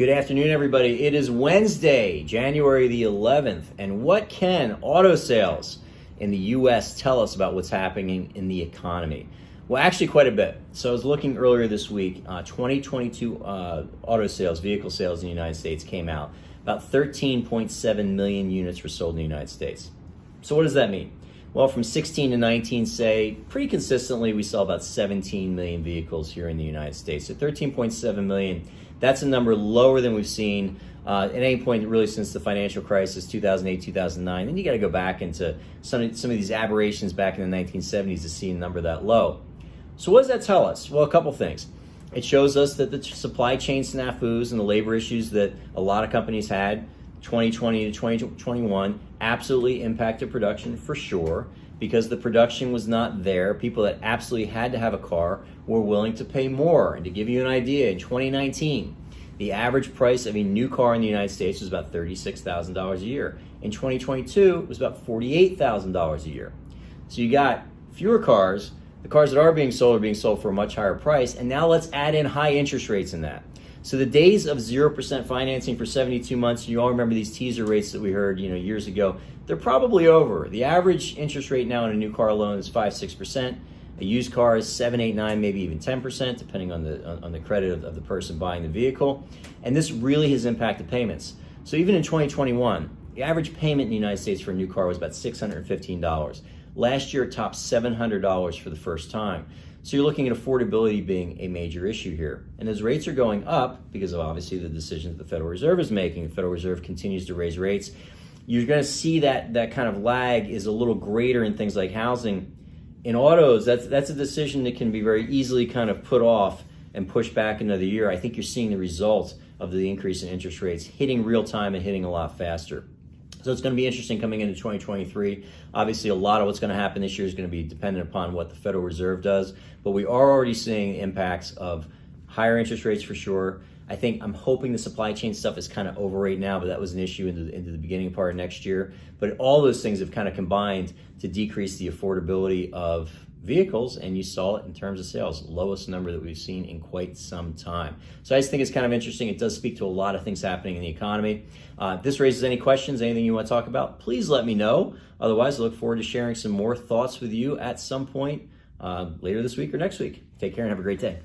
Good afternoon, everybody. It is Wednesday, January the 11th, and what can auto sales in the U.S. tell us about what's happening in the economy? Well, actually quite a bit. So I was looking earlier this week, 2022 auto sales, vehicle sales in the United States came out. About 13.7 million units were sold in the United States. So what does that mean? Well, from 16 to 19, say, pretty consistently, we saw about 17 million vehicles here in the United States. So 13.7 million, that's a number lower than we've seen at any point really since the financial crisis, 2008, 2009. Then you got to go back into some of these aberrations back in the 1970s to see a number that low. So what does that tell us? Well, a couple things. It shows us that the supply chain snafus and the labor issues that a lot of companies had 2020 to 2021 absolutely impacted production for sure, because the production was not there. People that absolutely had to have a car were willing to pay more. And to give you an idea, in 2019, the average price of a new car in the United States was about $36,000 a year. In 2022, it was about $48,000 a year. So you got fewer cars. The cars that are being sold for a much higher price. And now let's add in high interest rates in that. So the days of 0% financing for 72 months, you all remember these teaser rates that we heard, years ago, they're probably over. The average interest rate now on a new car loan is 5-6%. A used car is 7, 8, 9, maybe even 10%, depending on the credit of the person buying the vehicle. And this really has impacted payments. So even in 2021, the average payment in the United States for a new car was about $615. Last year, it topped $700 for the first time. So you're looking at affordability being a major issue here. And as rates are going up, because of obviously the decisions the Federal Reserve is making, the Federal Reserve continues to raise rates, you're going to see that kind of lag is a little greater in things like housing. In autos, that's a decision that can be very easily kind of put off and pushed back another year. I think you're seeing the result of the increase in interest rates hitting real time and hitting a lot faster. So it's going to be interesting coming into 2023. Obviously, a lot of what's going to happen this year is going to be dependent upon what the Federal Reserve does. But we are already seeing impacts of higher interest rates for sure. I'm hoping the supply chain stuff is kind of over right now, but that was an issue into the beginning part of next year. But all those things have kind of combined to decrease the affordability of vehicles, and you saw it in terms of sales, lowest number that we've seen in quite some time. So I just think it's kind of interesting. It does speak to a lot of things happening in the economy. If this raises any questions, anything you want to talk about, please let me know. Otherwise, I look forward to sharing some more thoughts with you at some point later this week or next week. Take care and have a great day.